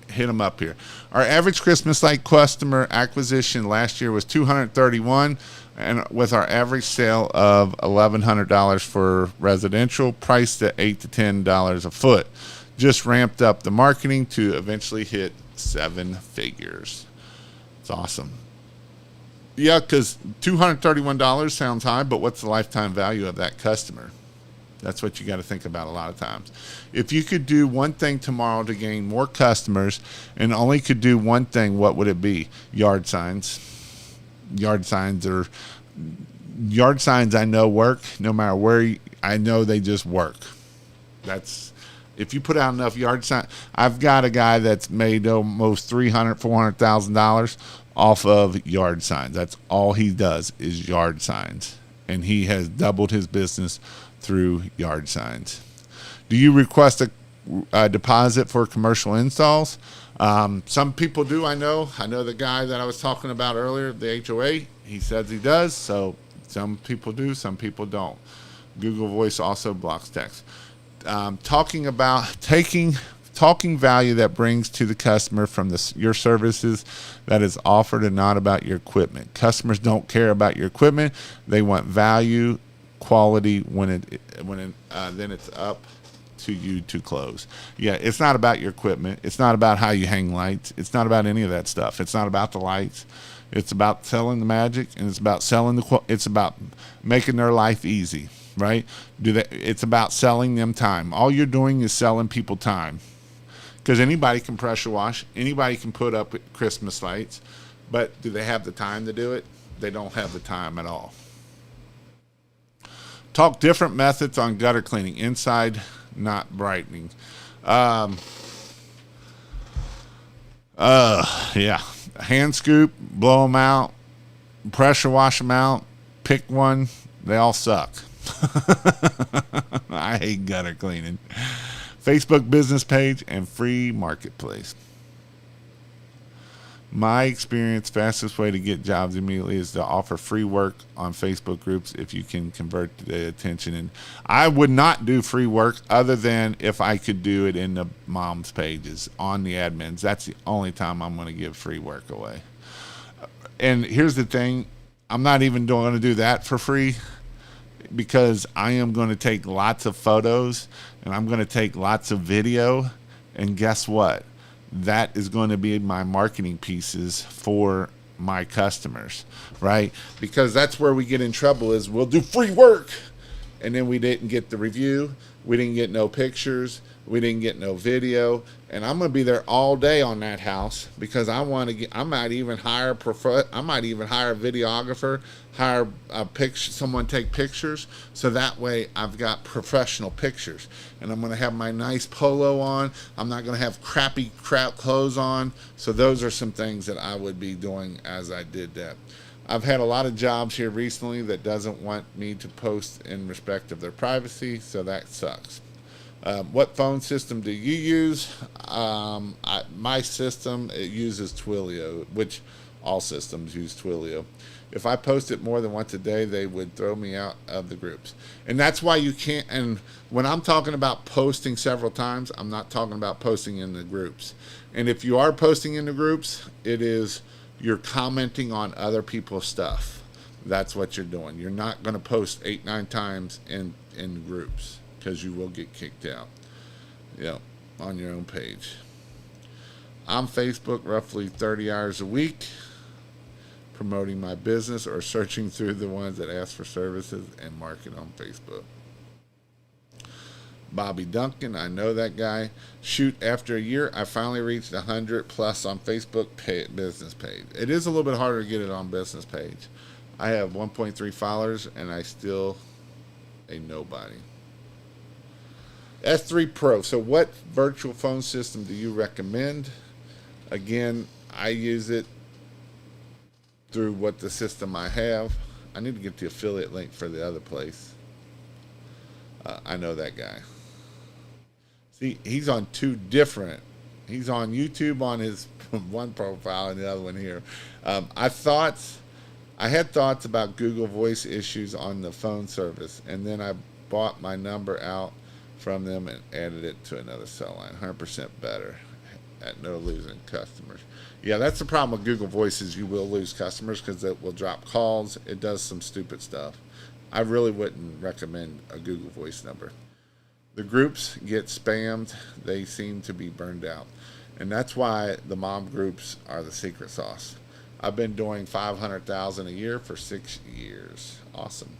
hit them up here. Our average Christmas light customer acquisition last year was 231, and with our average sale of $1,100 for residential, priced at $8 to $10 a foot. Just ramped up the marketing to eventually hit 7 figures. It's awesome. Yeah, because $231 sounds high, but what's the lifetime value of that customer? That's what you got to think about a lot of times. If you could do one thing tomorrow to gain more customers and only could do one thing, what would it be? Yard signs. Yard signs I know work no matter where. I know they just work. That's, if you put out enough yard signs. I've got a guy that's made almost $400,000 off of yard signs. That's all he does is yard signs, and he has doubled his business through yard signs. Do you request a deposit for commercial installs? Some people do. I know the guy that I was talking about earlier, the HOA, he says he does. So some people do, some people don't. Google Voice also blocks text. Talking about talking value that brings to the customer from your services that is offered, and not about your equipment. Customers don't care about your equipment. They want value, quality. Then it's up to you to close. Yeah, it's not about your equipment. It's not about how you hang lights. It's not about any of that stuff. It's not about the lights. It's about selling the magic, and it's about it's about making their life easy, right? It's about selling them time. All you're doing is selling people time. Because anybody can pressure wash, anybody can put up Christmas lights, but do they have the time to do it? They don't have the time at all. Talk different methods on gutter cleaning, inside, not brightening. Yeah. Hand scoop, blow them out, pressure wash them out, pick one. They all suck. I hate gutter cleaning. Facebook business page and free marketplace. My experience, fastest way to get jobs immediately is to offer free work on Facebook groups if you can convert the attention. And I would not do free work other than if I could do it in the mom's pages on the admins. That's the only time I'm going to give free work away. And here's the thing, I'm not even going to do that for free because I am going to take lots of photos and I'm going to take lots of video. And guess what? That is going to be my marketing pieces for my customers, right? Because that's where we get in trouble is we'll do free work and then we didn't get the review, we didn't get no pictures, we didn't get no video, and I'm going to be there all day on that house because I want to get. I might even hire a videographer, hire a picture, someone take pictures, so that way I've got professional pictures, and I'm going to have my nice polo on. I'm not going to have crappy crap clothes on. So those are some things that I would be doing as I did that. I've had a lot of jobs here recently that doesn't want me to post in respect of their privacy, so that sucks. What phone system do you use? My system, it uses Twilio, which all systems use Twilio. If I post it more than once a day, they would throw me out of the groups. And that's why you can't, and when I'm talking about posting several times, I'm not talking about posting in the groups. And if you are posting in the groups, it is you're commenting on other people's stuff. That's what you're doing. You're not going to post 8-9 times in groups because you will get kicked out. Yeah, on your own page. I'm Facebook roughly 30 hours a week, promoting my business or searching through the ones that ask for services and market on Facebook. Bobby Duncan, I know that guy. Shoot, after a year, I finally reached 100 plus on Facebook business page. It is a little bit harder to get it on business page. I have 1.3 followers and I still a nobody. S3 Pro. So what virtual phone system do you recommend? Again, I use it through what the system I have. I need to get the affiliate link for the other place. I know that guy. See, he's on two different. He's on YouTube on his one profile and the other one here. I had thoughts about Google Voice issues on the phone service, and then I bought my number out from them and added it to another cell line. 100% better at no losing customers. Yeah, that's the problem with Google Voice is you will lose customers because it will drop calls. It does some stupid stuff. I really wouldn't recommend a Google Voice number. The groups get spammed. They seem to be burned out. And that's why the mom groups are the secret sauce. I've been doing $500,000 a year for 6 years. Awesome.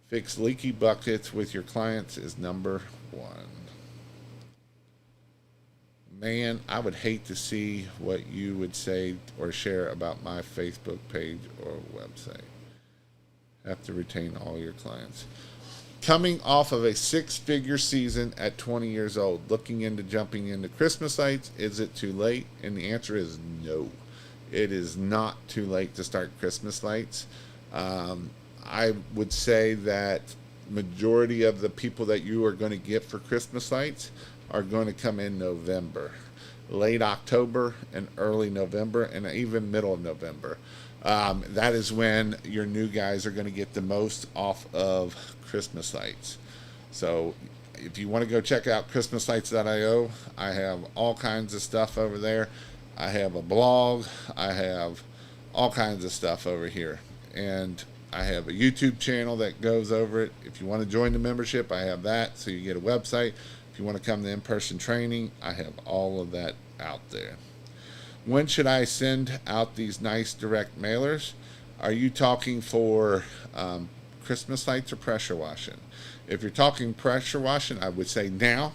Fix leaky buckets with your clients is number one. Man, I would hate to see what you would say or share about my Facebook page or website. Have to retain all your clients. Coming off of a 6-figure season at 20 years old, looking into jumping into Christmas lights, is it too late? And the answer is no. It is not too late to start Christmas lights. I would say that majority of the people that you are going to get for Christmas lights are going to come in November, late October and early November, and even middle of November. That is when your new guys are going to get the most off of Christmas lights. So if you want to go check out christmaslights.io, I have all kinds of stuff over there. I have a blog. I have all kinds of stuff over here. And I have a YouTube channel that goes over it. If you want to join the membership, I have that. So you get a website. If you want to come to in-person training, I have all of that out there. When should I send out these nice direct mailers? Are you talking for Christmas lights or pressure washing? If you're talking pressure washing, I would say now.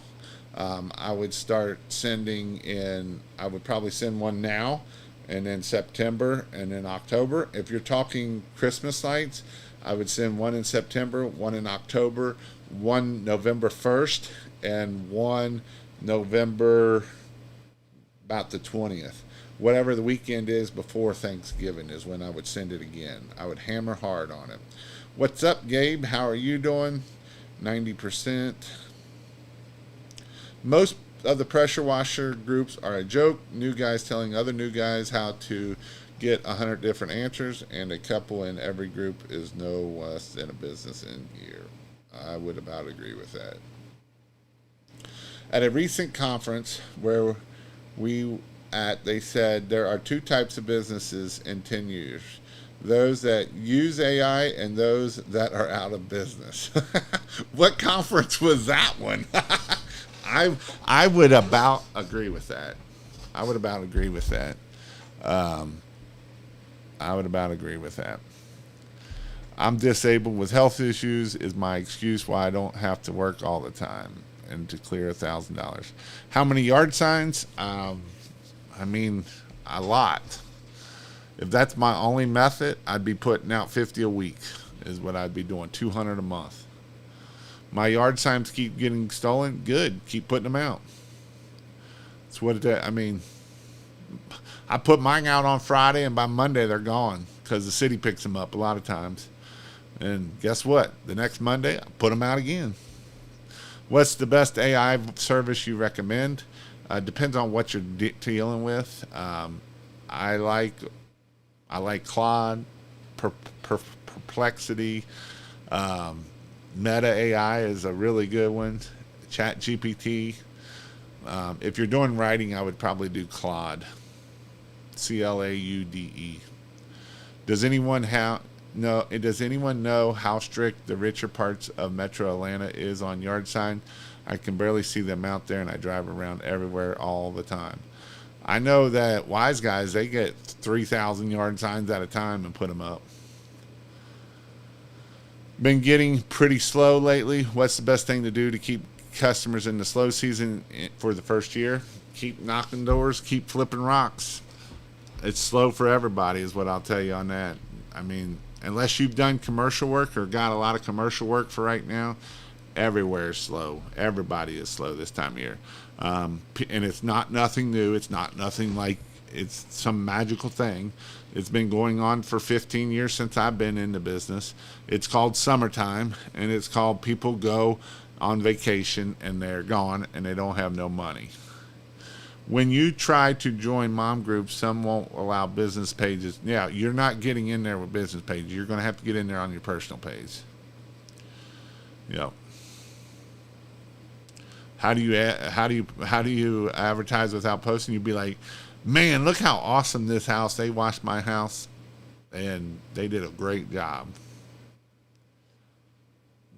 I would start sending in, I would probably send one now, and then September, and then October. If you're talking Christmas lights, I would send one in September, one in October, one November 1st and one November about the 20th. Whatever the weekend is before Thanksgiving is when I would send it again. I would hammer hard on it. What's up, Gabe? How are you doing? 90%. Most of the pressure washer groups are a joke. New guys telling other new guys how to get 100 different answers, and a couple in every group is no less than a business in gear. I would about agree with that. At a recent conference where they said there are two types of businesses in 10 years. Those that use AI and those that are out of business. What conference was that one? I would about agree with that. I would about agree with that. I'm disabled with health issues is my excuse why I don't have to work all the time and to clear $1,000. How many yard signs? I mean, a lot. If that's my only method, I'd be putting out 50 a week is what I'd be doing, 200 a month. My yard signs keep getting stolen. Good. Keep putting them out. That's what I mean, I put mine out on Friday, and by Monday they're gone because the city picks them up a lot of times. And guess what? The next Monday, I put them out again. What's the best AI service you recommend? Depends on what you're dealing with. I like Claude, Perplexity. Meta AI is a really good one. Chat GPT. If you're doing writing, I would probably do Claude. CLAUDE. Does anyone know how strict the richer parts of Metro Atlanta is on yard sign? I can barely see them out there, and I drive around everywhere all the time. I know that Wise Guys, they get 3,000 yard signs at a time and put them up. Been getting pretty slow lately. What's the best thing to do to keep customers in the slow season for the first year? Keep knocking doors, keep flipping rocks. It's slow for everybody is what I'll tell you on that. I mean, unless you've done commercial work or got a lot of commercial work for right now, everywhere is slow. Everybody is slow this time of year. And it's not nothing new. It's not nothing like it's some magical thing. It's been going on for 15 years since I've been in the business. It's called summertime, and it's called people go on vacation and they're gone and they don't have no money. When you try to join mom groups, some won't allow business pages. Yeah, you're not getting in there with business pages. You're going to have to get in there on your personal page. Yep. How do you advertise without posting? You'd be like, man, look how awesome this house. They washed my house, and they did a great job.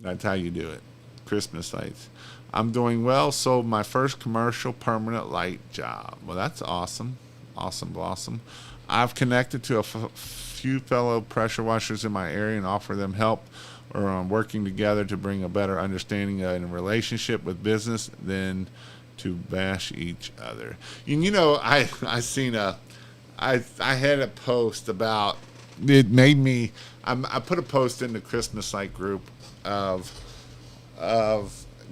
That's how you do it. Christmas lights. I'm doing well. Sold my first commercial permanent light job. Well, that's awesome. Awesome blossom. I've connected to a few fellow pressure washers in my area and offer them help or on working together to bring a better understanding in a relationship with business than to bash each other. And I had a post about it. Made me. I put a post in the Christmas light group of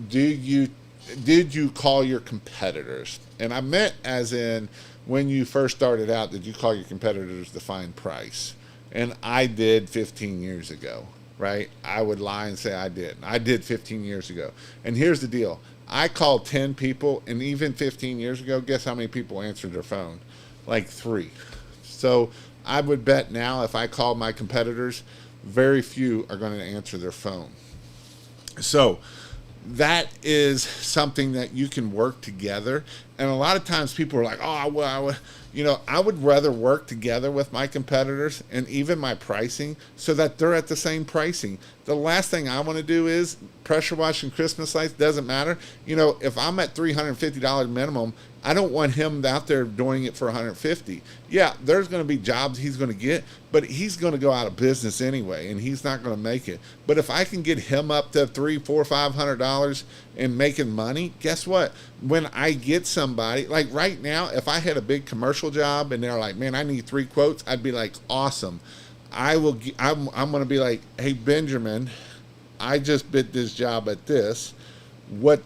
did you call your competitors? And I meant as in when you first started out, did you call your competitors to find price? And I did 15 years ago, right? I would lie and say I didn't. I did 15 years ago. And here's the deal. I called 10 people, and even 15 years ago, guess how many people answered their phone? Like 3. So I would bet now if I called my competitors, very few are going to answer their phone. So that is something that you can work together. And a lot of times people are like, I would rather work together with my competitors and even my pricing so that they're at the same pricing. The last thing I want to do is pressure washing Christmas lights. Doesn't matter. If I'm at $350 minimum, I don't want him out there doing it for $150. Yeah, there's going to be jobs he's going to get, but he's going to go out of business anyway, and he's not going to make it. But if I can get him up to $300, $400, $500 and making money, guess what? When I get somebody, like right now, if I had a big commercial job and they're like, man, I need 3 quotes, I'd be like, awesome. I'm going to be like, hey, Benjamin, I just bid this job at this. What,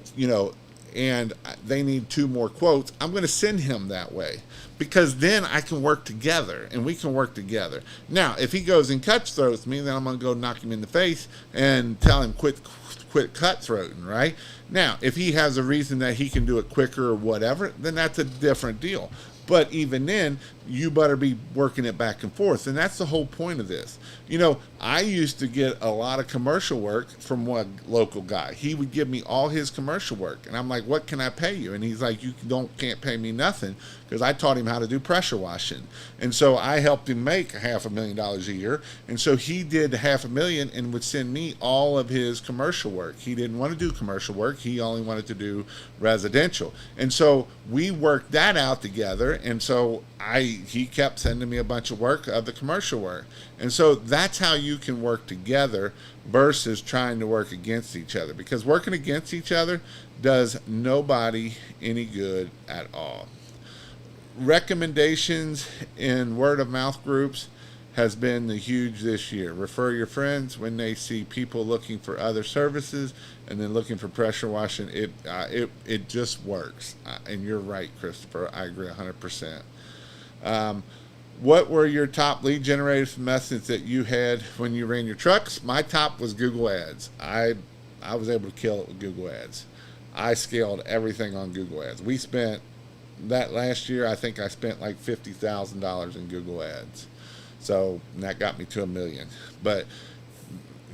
and they need 2 more quotes. I'm going to send him that way because then I can work together and we can work together. Now, if he goes and cutthroats me, then I'm going to go knock him in the face and tell him quit cutthroating, right? Now, if he has a reason that he can do it quicker or whatever, then that's a different deal. But even then, you better be working it back and forth. And that's the whole point of this. I used to get a lot of commercial work from one local guy. He would give me all his commercial work. And I'm like, what can I pay you? And he's like, you can't pay me nothing, because I taught him how to do pressure washing. And so I helped him make $500,000 a year. And so he did $500,000 and would send me all of his commercial work. He didn't want to do commercial work. He only wanted to do residential. And so we worked that out together. And so he kept sending me a bunch of work of the commercial work. And so that's how you can work together versus trying to work against each other, because working against each other does nobody any good at all. Recommendations in word of mouth groups has been huge this year. Refer your friends when they see people looking for other services and then looking for pressure washing. It just works. And you're right, Christopher. I agree 100%. What were your top lead generation methods that you had when you ran your trucks? My top was Google Ads. I was able to kill it with Google Ads. I scaled everything on Google Ads. We spent that last year. I think I spent like $50,000 in Google Ads. So that got me to $1 million. But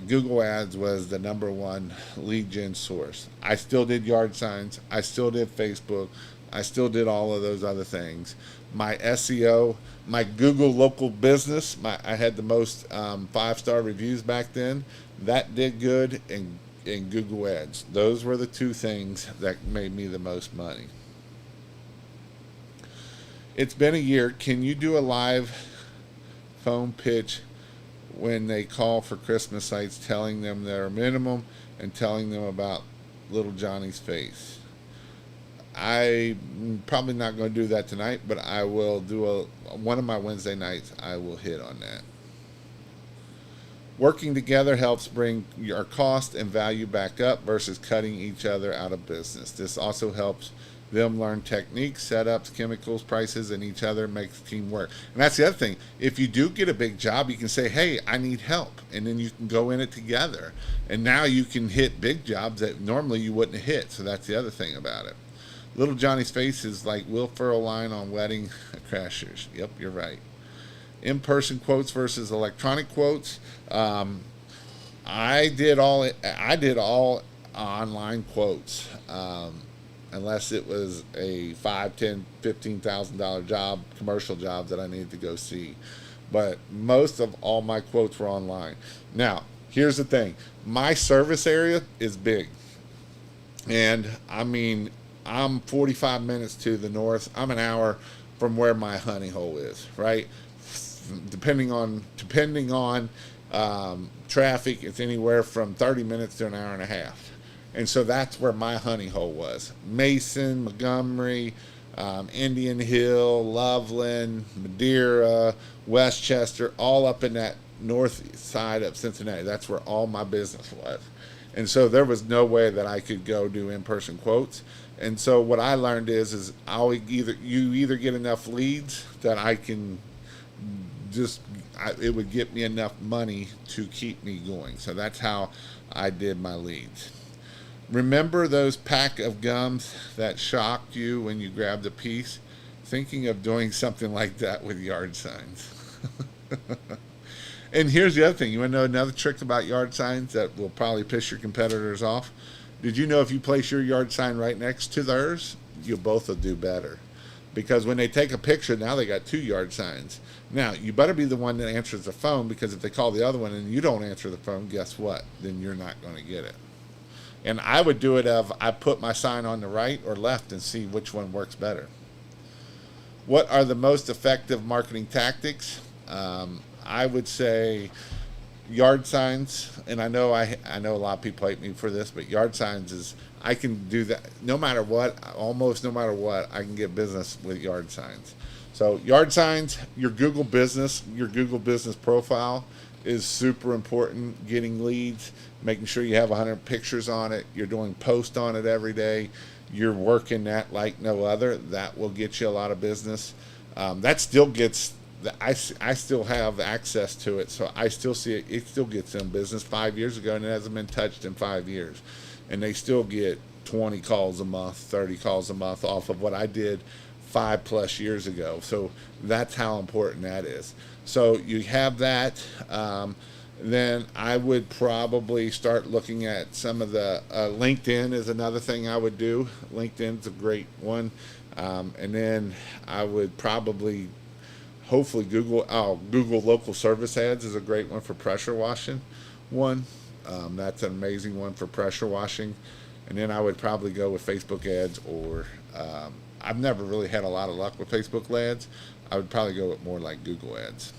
Google Ads was the number one lead gen source. I still did yard signs. I still did Facebook. I still did all of those other things. My SEO, my Google local business, I had the most 5-star reviews back then. That did good, and Google Ads. Those were the 2 things that made me the most money. It's been a year. Can you do a live phone pitch when they call for Christmas sites, telling them their minimum and telling them about little Johnny's face? I'm probably not going to do that tonight, but I will do one of my Wednesday nights. I will hit on that. Working together helps bring our cost and value back up versus cutting each other out of business. This also helps them learn techniques, setups, chemicals, prices, and each other makes the team work. And that's the other thing. If you do get a big job, you can say, hey, I need help. And then you can go in it together. And now you can hit big jobs that normally you wouldn't have hit. So that's the other thing about it. Little Johnny's face is like Will Ferrell line on Wedding Crashers. Yep, you're right. In-person quotes versus electronic quotes. I did all online quotes. Unless it was a $5,000, $10,000, $15,000 job, commercial job that I needed to go see. But most of all my quotes were online. Now, here's the thing. My service area is big. And I mean, I'm 45 minutes to the north. I'm an hour from where my honey hole is, right? Depending on traffic, it's anywhere from 30 minutes to an hour and a half. And so that's where my honey hole was. Mason, Montgomery, Indian Hill, Loveland, Madeira, Westchester, all up in that north side of Cincinnati. That's where all my business was. And so there was no way that I could go do in-person quotes. And so what I learned is you either get enough leads that I can it would get me enough money to keep me going. So that's how I did my leads. Remember those pack of gums that shocked you when you grabbed a piece? Thinking of doing something like that with yard signs. And here's the other thing. You want to know another trick about yard signs that will probably piss your competitors off? Did you know if you place your yard sign right next to theirs, you both will do better? Because when they take a picture, now they got 2 yard signs. Now, you better be the one that answers the phone, because if they call the other one and you don't answer the phone, guess what? Then you're not going to get it. And I would do it I put my sign on the right or left and see which one works better. What are the most effective marketing tactics? I would say yard signs, and I know a lot of people hate me for this, but yard signs is, I can do that no matter what, almost no matter what, I can get business with yard signs. So yard signs, your Google business profile is super important. Getting leads, making sure you have 100 pictures on it, you're doing posts on it every day, you're working that like no other. That will get you a lot of business. That still gets. I still have access to it, so I still see it. It still gets them business 5 years ago, and it hasn't been touched in 5 years, and they still get 20 calls a month, 30 calls a month off of what I did 5+ years ago. So that's how important that is. So you have that. Then I would probably start looking at some of the LinkedIn is another thing I would do. LinkedIn's a great one. And then I would probably, hopefully, Google local service ads is a great one for pressure washing. One, that's an amazing one for pressure washing. And then I would probably go with Facebook ads, or I've never really had a lot of luck with Facebook ads. I would probably go with more like Google ads.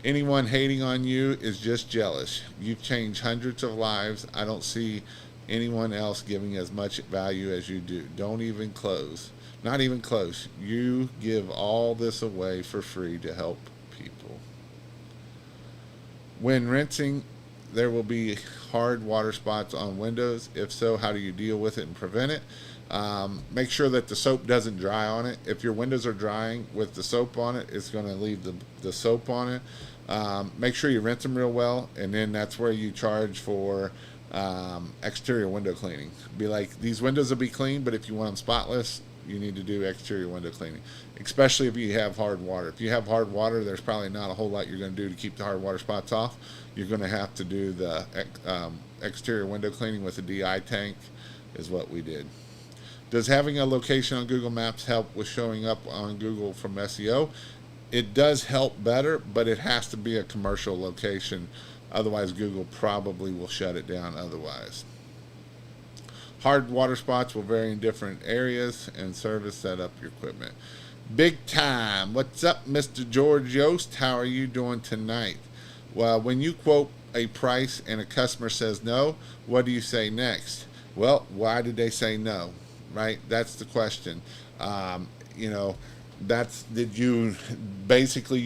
Anyone hating on you is just jealous. You've changed hundreds of lives. I don't see anyone else giving as much value as you do. Don't even close. Not even close. You give all this away for free to help people. When rinsing, there will be hard water spots on windows. If so, how do you deal with it and prevent it? Make sure that the soap doesn't dry on it. If your windows are drying with the soap on it, it's going to leave the soap on it. Make sure you rinse them real well, and then that's where you charge for exterior window cleaning. Be like, these windows will be clean, but if you want them spotless, you need to do exterior window cleaning, especially if you have hard water. If you have hard water, there's probably not a whole lot you're going to do to keep the hard water spots off. You're going to have to do the exterior window cleaning with a DI tank is what we did. Does having a location on Google Maps help with showing up on Google from SEO? It does help better, but it has to be a commercial location. Otherwise, Google probably will shut it down otherwise. Hard water spots will vary in different areas, and service set up your equipment. Big time. What's up, Mr. George Yost? How are you doing tonight? Well, when you quote a price and a customer says no, what do you say next? Well, why did they say no? Right? That's the question. You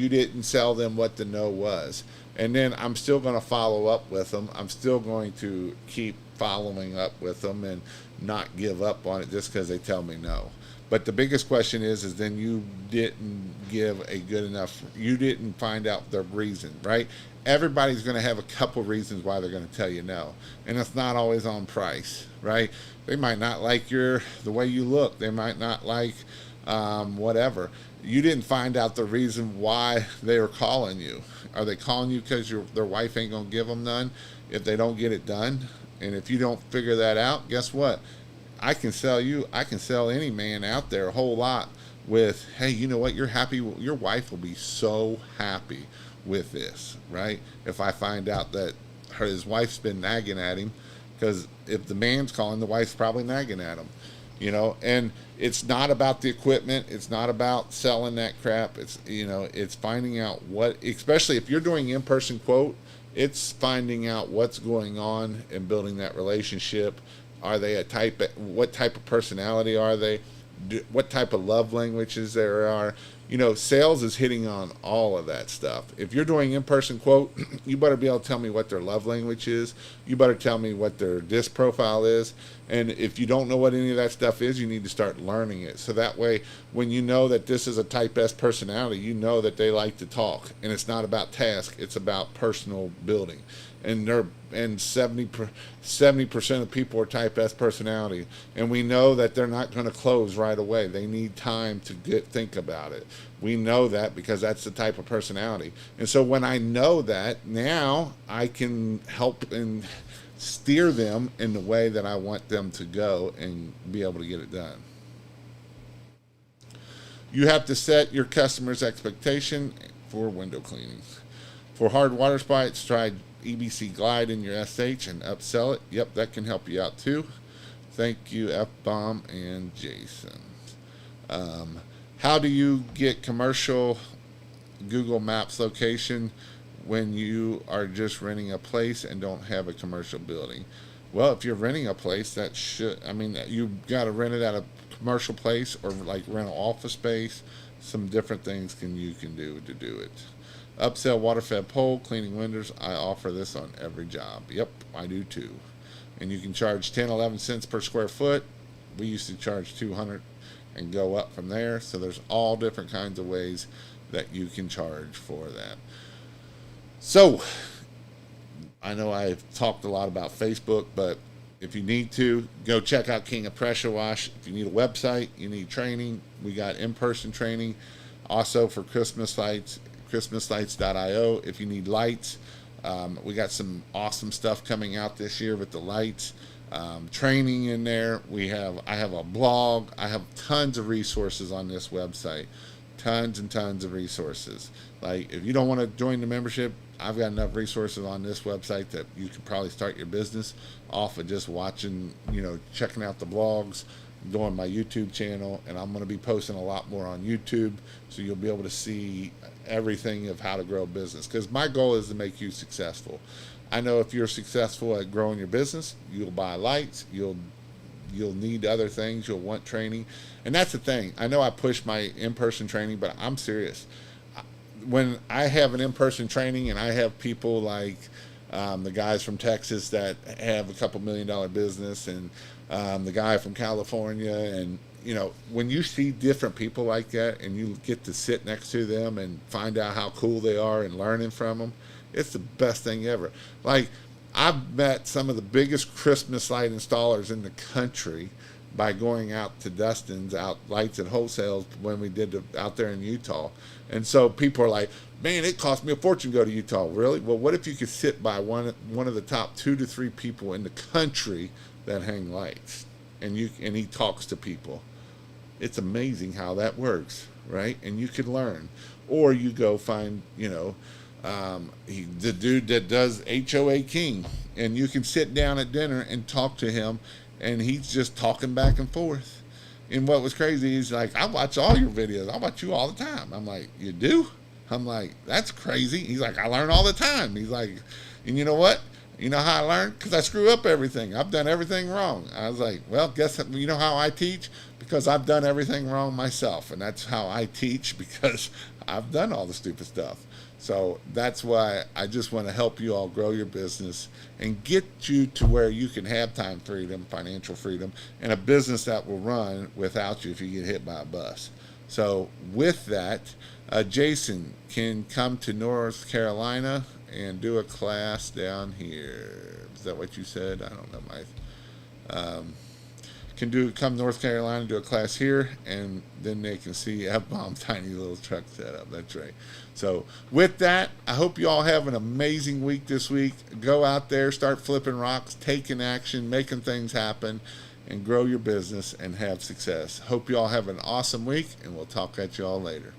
didn't sell them what the no was. And then I'm still going to follow up with them. I'm still going to keep following up with them and not give up on it just because they tell me no. But the biggest question is then you didn't give a good enough, you didn't find out the reason, right? Everybody's going to have a couple reasons why they're going to tell you no. And it's not always on price, right? They might not like the way you look. They might not like whatever. You didn't find out the reason why they were calling you. Are they calling you because their wife ain't going to give them none if they don't get it done? And if you don't figure that out, guess what? I can sell any man out there a whole lot with, hey, you know what? You're happy. Your wife will be so happy with this, right? If I find out that his wife's been nagging at him, because if the man's calling, the wife's probably nagging at him, and it's not about the equipment. It's not about selling that crap. It's finding out especially if you're doing in-person quote, it's finding out what's going on and building that relationship. Are they what type of personality are they? What type of love languages there are? Sales is hitting on all of that stuff. If you're doing in-person quote, you better be able to tell me what their love language is. You better tell me what their disc profile is. And if you don't know what any of that stuff is, you need to start learning it. So that way, when you know that this is a type S personality, you know that they like to talk. And it's not about task, it's about personal building. And 70% of people are type S personality, and we know that they're not going to close right away. They need time to think about it. We know that because that's the type of personality. And so when I know that, now I can help and steer them in the way that I want them to go and be able to get it done. You have to set your customer's expectation for window cleanings. For hard water spots, try EBC Glide in your SH and upsell it. Yep, that can help you out too. Thank you, F-Bomb and Jason. How do you get commercial Google Maps location when you are just renting a place and don't have a commercial building? Well, if you're renting a place, you've got to rent it at a commercial place or like rent an office space. Some different things you can do to do it. Upsell water fed pole, cleaning windows. I offer this on every job. Yep, I do too. And you can charge 10, 11 cents per square foot. We used to charge 200 and go up from there. So there's all different kinds of ways that you can charge for that. So I know I've talked a lot about Facebook, but if you need to, go check out King of Pressure Wash. If you need a website, you need training, we got in-person training. Also for Christmas lights, christmaslights.io. If you need lights, we got some awesome stuff coming out this year with the lights. Training in there. I have a blog. I have tons of resources on this website. Tons and tons of resources. Like if you don't want to join the membership, I've got enough resources on this website that you could probably start your business off of just watching, checking out the blogs, going my YouTube channel, and I'm going to be posting a lot more on YouTube, so you'll be able to see everything of how to grow a business. Because my goal is to make you successful. I know if you're successful at growing your business, you'll buy lights, you'll need other things, you'll want training. And that's the thing. I know I push my in-person training, but I'm serious. When I have an in-person training and I have people like the guys from Texas that have a couple $1 million business, and the guy from California, and when you see different people like that and you get to sit next to them and find out how cool they are and learning from them, it's the best thing ever. Like, I've met some of the biggest Christmas light installers in the country by going out to Dustin's out lights and wholesale when we did out there in Utah. And so people are like, man, it cost me a fortune to go to Utah. Really? Well, what if you could sit by one of the top 2 to 3 people in the country that hang lights, and he talks to people? It's amazing how that works, right? And you can learn. Or you go find, the dude that does HOA King, and you can sit down at dinner and talk to him, and he's just talking back and forth. And what was crazy, he's like, I watch all your videos. I watch you all the time. I'm like, you do? I'm like, that's crazy. He's like, I learn all the time. He's like, and you know what? You know how I learn? Because I screw up everything. I've done everything wrong. I was like, well, guess you know how I teach? Because I've done everything wrong myself. And that's how I teach, because I've done all the stupid stuff. So that's why I just want to help you all grow your business and get you to where you can have time freedom, financial freedom, and a business that will run without you if you get hit by a bus. So with that, Jason can come to North Carolina and do a class down here. Is that what you said? I don't know. Come North Carolina, do a class here, and then they can see F-Bomb tiny little truck setup. That's right. So with that, I hope you all have an amazing week this week. Go out there, start flipping rocks, taking action, making things happen, and grow your business and have success. Hope you all have an awesome week, and we'll talk at you all later.